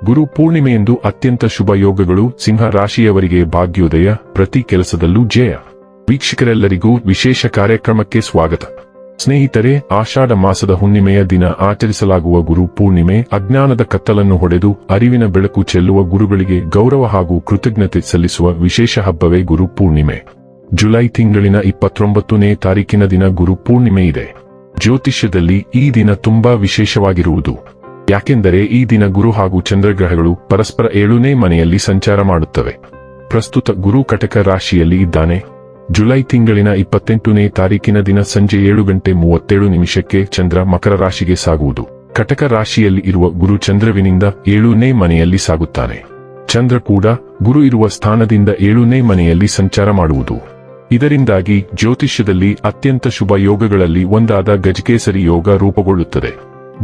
ಗುರು ಪೂರ್ಣಿಮೆಯಂದು ಅತ್ಯಂತ ಶುಭ ಯೋಗಗಳು. ಸಿಂಹ ರಾಶಿಯವರಿಗೆ ಭಾಗ್ಯೋದಯ, ಪ್ರತಿ ಕೆಲಸದಲ್ಲೂ ಜಯ. ವೀಕ್ಷಕರೆಲ್ಲರಿಗೂ ವಿಶೇಷ ಕಾರ್ಯಕ್ರಮಕ್ಕೆ ಸ್ವಾಗತ. ಸ್ನೇಹಿತರೆ, ಆಷಾಢ ಮಾಸದ ಹುಣ್ಣಿಮೆಯ ದಿನ ಆಚರಿಸಲಾಗುವ ಗುರು ಪೂರ್ಣಿಮೆ ಅಜ್ಞಾನದ ಕತ್ತಲನ್ನು ಹೊಡೆದು ಅರಿವಿನ ಬೆಳಕು ಚೆಲ್ಲುವ ಗುರುಗಳಿಗೆ ಗೌರವ ಹಾಗೂ ಕೃತಜ್ಞತೆ ಸಲ್ಲಿಸುವ ವಿಶೇಷ ಹಬ್ಬವೇ ಗುರು ಪೂರ್ಣಿಮೆ. ಜುಲೈ ತಿಂಗಳಿನ 29ನೇ ತಾರೀಕಿನ ದಿನ ಗುರು ಪೂರ್ಣಿಮೆ ಇದೆ. ಜ್ಯೋತಿಷ್ಯದಲ್ಲಿ ಈ ದಿನ ತುಂಬಾ ವಿಶೇಷವಾಗಿರುವುದು. ಯಾಕೆಂದರೆ ಈ ದಿನ ಗುರು ಹಾಗೂ ಚಂದ್ರಗ್ರಹಗಳು ಪರಸ್ಪರ 7ನೇ ಮನೆಯಲ್ಲಿ ಸಂಚಾರ ಮಾಡುತ್ತವೆ. ಪ್ರಸ್ತುತ ಗುರು ಕಟಕ ರಾಶಿಯಲ್ಲಿ ಇದ್ದಾನೆ. ಜುಲೈ ತಿಂಗಳಿನ 28ನೇ ತಾರೀಕಿನ ದಿನ ಸಂಜೆ 7:37 ಚಂದ್ರ ಮಕರ ರಾಶಿಗೆ ಸಾಗುವುದು. ಕಟಕ ರಾಶಿಯಲ್ಲಿ ಇರುವ ಗುರು ಚಂದ್ರವಿನಿಂದ 7ನೇ ಮನೆಯಲ್ಲಿ ಸಾಗುತ್ತಾನೆ. ಚಂದ್ರ ಕೂಡ ಗುರು ಇರುವ ಸ್ಥಾನದಿಂದ 7ನೇ ಮನೆಯಲ್ಲಿ ಸಂಚಾರ ಮಾಡುವುದು. ಇದರಿಂದಾಗಿ ಜ್ಯೋತಿಷ್ಯದಲ್ಲಿ ಅತ್ಯಂತ ಶುಭ ಯೋಗಗಳಲ್ಲಿ ಒಂದಾದ ಗಜಕೇಸರಿ ಯೋಗ ರೂಪುಗೊಳ್ಳುತ್ತದೆ.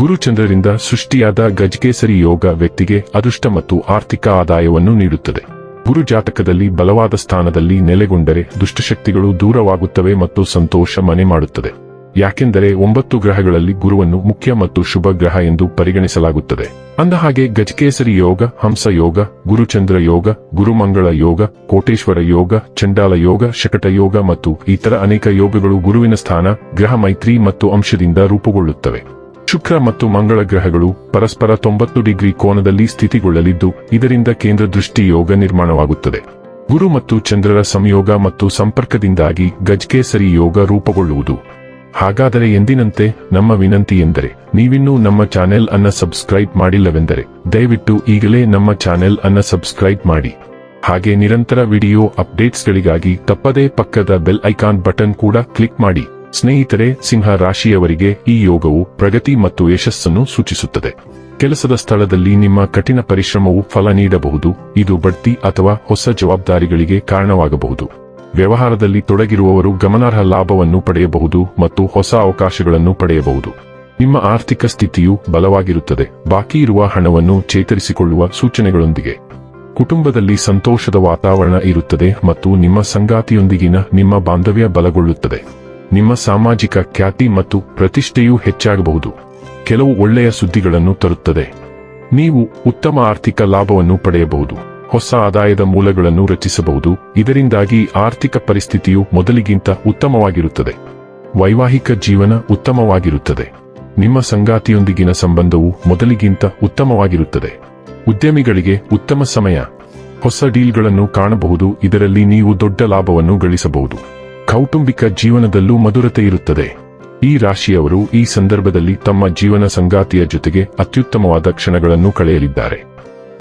ಗುರುಚಂದ್ರರಿಂದ ಸೃಷ್ಟಿಯಾದ ಗಜಕೇಸರಿ ಯೋಗ ವ್ಯಕ್ತಿಗೆ ಅದೃಷ್ಟ ಮತ್ತು ಆರ್ಥಿಕ ಆದಾಯವನ್ನು ನೀಡುತ್ತದೆ. ಗುರು ಜಾತಕದಲ್ಲಿ ಬಲವಾದ ಸ್ಥಾನದಲ್ಲಿ ನೆಲೆಗೊಂಡರೆ ದುಷ್ಟಶಕ್ತಿಗಳು ದೂರವಾಗುತ್ತವೆ ಮತ್ತು ಸಂತೋಷ ಮನೆ ಮಾಡುತ್ತದೆ. ಯಾಕೆಂದರೆ 9 ಗ್ರಹಗಳಲ್ಲಿ ಗುರುವನ್ನು ಮುಖ್ಯ ಮತ್ತು ಶುಭ ಗ್ರಹ ಎಂದು ಪರಿಗಣಿಸಲಾಗುತ್ತದೆ. ಅಂದಹಾಗೆ ಗಜಕೇಸರಿ ಯೋಗ, ಹಂಸ ಯೋಗ, ಗುರುಚಂದ್ರ ಯೋಗ, ಗುರುಮಂಗಳ ಯೋಗ, ಕೋಟೇಶ್ವರ ಯೋಗ, ಚಂಡಾಲ ಯೋಗ, ಶಕಟ ಯೋಗ ಮತ್ತು ಇತರ ಅನೇಕ ಯೋಗಗಳು ಗುರುವಿನ ಸ್ಥಾನ, ಗ್ರಹ ಮೈತ್ರಿ ಮತ್ತು ಅಂಶದಿಂದ ರೂಪುಗೊಳ್ಳುತ್ತವೆ. ಶುಕ್ರ ಮತ್ತು ಮಂಗಳ ಗ್ರಹಗಳು ಪರಸ್ಪರ 90 ಡಿಗ್ರಿ ಕೋನದಲ್ಲಿ ಸ್ಥಿತಿಗೊಳ್ಳಲಿದ್ದು, ಇದರಿಂದ ಕೇಂದ್ರ ದೃಷ್ಟಿ ಯೋಗ ನಿರ್ಮಾಣವಾಗುತ್ತದೆ. ಗುರು ಮತ್ತು ಚಂದ್ರರ ಸಂಯೋಗ ಮತ್ತು ಸಂಪರ್ಕದಿಂದಾಗಿ ಗಜಕೇಸರಿ ಯೋಗ ರೂಪುಗೊಳ್ಳುವುದು. ಹಾಗಾದರೆ ಎಂದಿನಂತೆ ನಮ್ಮ ವಿನಂತಿ ಎಂದರೆ, ನೀವಿನ್ನೂ ನಮ್ಮ ಚಾನೆಲ್ ಅನ್ನು ಸಬ್ಸ್ಕ್ರೈಬ್ ಮಾಡಿಲ್ಲವೆಂದರೆ ದಯವಿಟ್ಟು ಈಗಲೇ ನಮ್ಮ ಚಾನೆಲ್ ಅನ್ನು ಸಬ್ಸ್ಕ್ರೈಬ್ ಮಾಡಿ. ಹಾಗೆ ನಿರಂತರ ವಿಡಿಯೋ ಅಪ್ಡೇಟ್ಸ್ಗಳಿಗಾಗಿ ತಪ್ಪದೇ ಪಕ್ಕದ ಬೆಲ್ ಐಕಾನ್ ಬಟನ್ ಕೂಡ ಕ್ಲಿಕ್ ಮಾಡಿ. ಸ್ನೇಹಿತರೆ, ಸಿಂಹ ರಾಶಿಯವರಿಗೆ ಈ ಯೋಗವು ಪ್ರಗತಿ ಮತ್ತು ಯಶಸ್ಸನ್ನು ಸೂಚಿಸುತ್ತದೆ. ಕೆಲಸದ ಸ್ಥಳದಲ್ಲಿ ನಿಮ್ಮ ಕಠಿಣ ಪರಿಶ್ರಮವು ಫಲ ನೀಡಬಹುದು. ಇದು ಬಡ್ತಿ ಅಥವಾ ಹೊಸ ಜವಾಬ್ದಾರಿಗಳಿಗೆ ಕಾರಣವಾಗಬಹುದು. ವ್ಯವಹಾರದಲ್ಲಿ ತೊಡಗಿರುವವರು ಗಮನಾರ್ಹ ಲಾಭವನ್ನು ಪಡೆಯಬಹುದು ಮತ್ತು ಹೊಸ ಅವಕಾಶಗಳನ್ನು ಪಡೆಯಬಹುದು. ನಿಮ್ಮ ಆರ್ಥಿಕ ಸ್ಥಿತಿಯು ಬಲವಾಗಿರುತ್ತದೆ. ಬಾಕಿ ಇರುವ ಹಣವನ್ನು ಚೇತರಿಸಿಕೊಳ್ಳುವ ಸೂಚನೆಗಳೊಂದಿಗೆ ಕುಟುಂಬದಲ್ಲಿ ಸಂತೋಷದ ವಾತಾವರಣ ಇರುತ್ತದೆ ಮತ್ತು ನಿಮ್ಮ ಸಂಗಾತಿಯೊಂದಿಗಿನ ನಿಮ್ಮ ಬಾಂಧವ್ಯ ಬಲಗೊಳ್ಳುತ್ತದೆ. ನಿಮ್ಮ ಸಾಮಾಜಿಕ ಖ್ಯಾತಿ ಮತ್ತು ಪ್ರತಿಷ್ಠೆಯೂ ಹೆಚ್ಚಾಗಬಹುದು. ಕೆಲವು ಒಳ್ಳೆಯ ಸುದ್ದಿಗಳನ್ನು ತರುತ್ತದೆ. ನೀವು ಉತ್ತಮ ಆರ್ಥಿಕ ಲಾಭವನ್ನು ಪಡೆಯಬಹುದು. ಹೊಸ ಆದಾಯದ ಮೂಲಗಳನ್ನು ರಚಿಸಬಹುದು. ಇದರಿಂದಾಗಿ ಆರ್ಥಿಕ ಪರಿಸ್ಥಿತಿಯು ಮೊದಲಿಗಿಂತ ಉತ್ತಮವಾಗಿರುತ್ತದೆ. ವೈವಾಹಿಕ ಜೀವನ ಉತ್ತಮವಾಗಿರುತ್ತದೆ. ನಿಮ್ಮ ಸಂಗಾತಿಯೊಂದಿಗಿನ ಸಂಬಂಧವು ಮೊದಲಿಗಿಂತ ಉತ್ತಮವಾಗಿರುತ್ತದೆ. ಉದ್ಯಮಿಗಳಿಗೆ ಉತ್ತಮ ಸಮಯ. ಹೊಸ ಡೀಲ್ಗಳನ್ನು ಕಾಣಬಹುದು. ಇದರಲ್ಲಿ ನೀವು ದೊಡ್ಡ ಲಾಭವನ್ನು ಗಳಿಸಬಹುದು. ಕೌಟುಂಬಿಕ ಜೀವನದಲ್ಲೂ ಮಧುರತೆ ಇರುತ್ತದೆ. ಈ ರಾಶಿಯವರು ಈ ಸಂದರ್ಭದಲ್ಲಿ ತಮ್ಮ ಜೀವನ ಸಂಗಾತಿಯ ಜೊತೆಗೆ ಅತ್ಯುತ್ತಮವಾದ ಕ್ಷಣಗಳನ್ನು ಕಳೆಯಲಿದ್ದಾರೆ.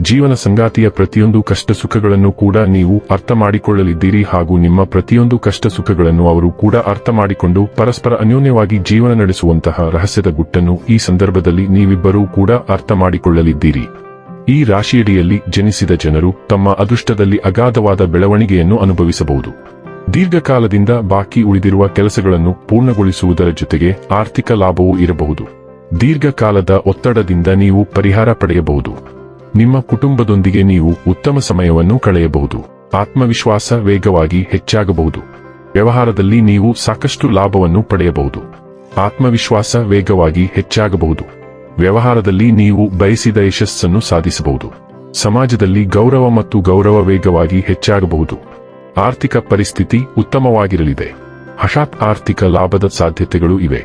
ಜೀವನ ಸಂಗಾತಿಯ ಪ್ರತಿಯೊಂದು ಕಷ್ಟ ಸುಖಗಳನ್ನು ಕೂಡ ನೀವು ಅರ್ಥ ಮಾಡಿಕೊಳ್ಳಲಿದ್ದೀರಿ ಹಾಗೂ ನಿಮ್ಮ ಪ್ರತಿಯೊಂದು ಕಷ್ಟ ಸುಖಗಳನ್ನು ಅವರು ಕೂಡ ಅರ್ಥ ಮಾಡಿಕೊಂಡು ಪರಸ್ಪರ ಅನ್ಯೋನ್ಯವಾಗಿ ಜೀವನ ನಡೆಸುವಂತಹ ರಹಸ್ಯದ ಗುಟ್ಟನ್ನು ಈ ಸಂದರ್ಭದಲ್ಲಿ ನೀವಿಬ್ಬರೂ ಕೂಡ ಅರ್ಥ ಮಾಡಿಕೊಳ್ಳಲಿದ್ದೀರಿ. ಈ ರಾಶಿಯಡಿಯಲ್ಲಿ ಜನಿಸಿದ ಜನರು ತಮ್ಮ ಅದೃಷ್ಟದಲ್ಲಿ ಅಗಾಧವಾದ ಬೆಳವಣಿಗೆಯನ್ನು ಅನುಭವಿಸಬಹುದು. ದೀರ್ಘಕಾಲದಿಂದ ಬಾಕಿ ಉಳಿದಿರುವ ಕೆಲಸಗಳನ್ನು ಪೂರ್ಣಗೊಳಿಸುವುದರ ಜೊತೆಗೆ ಆರ್ಥಿಕ ಲಾಭವೂ ಇರಬಹುದು. ದೀರ್ಘಕಾಲದ ಒತ್ತಡದಿಂದ ನೀವು ಪರಿಹಾರ ಪಡೆಯಬಹುದು. ನಿಮ್ಮ ಕುಟುಂಬದೊಂದಿಗೆ ನೀವು ಉತ್ತಮ ಸಮಯವನ್ನು ಕಳೆಯಬಹುದು. ಆತ್ಮವಿಶ್ವಾಸ ವೇಗವಾಗಿ ಹೆಚ್ಚಾಗಬಹುದು. ವ್ಯವಹಾರದಲ್ಲಿ ನೀವು ಸಾಕಷ್ಟು ಲಾಭವನ್ನು ಪಡೆಯಬಹುದು. ಆತ್ಮವಿಶ್ವಾಸ ವೇಗವಾಗಿ ಹೆಚ್ಚಾಗಬಹುದು. ವ್ಯವಹಾರದಲ್ಲಿ ನೀವು ಬಯಸಿದ ಯಶಸ್ಸನ್ನು ಸಾಧಿಸಬಹುದು. ಸಮಾಜದಲ್ಲಿ ಗೌರವ ಮತ್ತು ಗೌರವ ವೇಗವಾಗಿ ಹೆಚ್ಚಾಗಬಹುದು. ಆರ್ಥಿಕ ಪರಿಸ್ಥಿತಿ ಉತ್ತಮವಾಗಿರಲಿದೆ. ಹಠಾತ್ ಆರ್ಥಿಕ ಲಾಭದ ಸಾಧ್ಯತೆಗಳು ಇವೆ.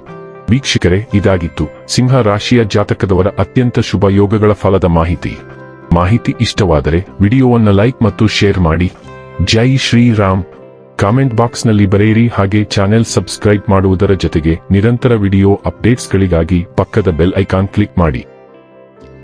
ವೀಕ್ಷಕರೇ, ಇದಾಗಿತ್ತು ಸಿಂಹ ರಾಶಿಯ ಜಾತಕದವರ ಅತ್ಯಂತ ಶುಭ ಯೋಗಗಳ ಫಲದ ಮಾಹಿತಿ ಇಷ್ಟವಾದರೆ ವಿಡಿಯೋವನ್ನು ಲೈಕ್ ಮತ್ತು ಶೇರ್ ಮಾಡಿ. ಜೈ ಶ್ರೀರಾಮ್. ಕಾಮೆಂಟ್ ಬಾಕ್ಸ್ನಲ್ಲಿ ಬರೆಯಿರಿ. ಹಾಗೆ ಚಾನೆಲ್ ಸಬ್ಸ್ಕ್ರೈಬ್ ಮಾಡುವುದರ ಜೊತೆಗೆ ನಿರಂತರ ವಿಡಿಯೋ ಅಪ್ಡೇಟ್ಸ್ಗಳಿಗಾಗಿ ಪಕ್ಕದ ಬೆಲ್ ಐಕಾನ್ ಕ್ಲಿಕ್ ಮಾಡಿ.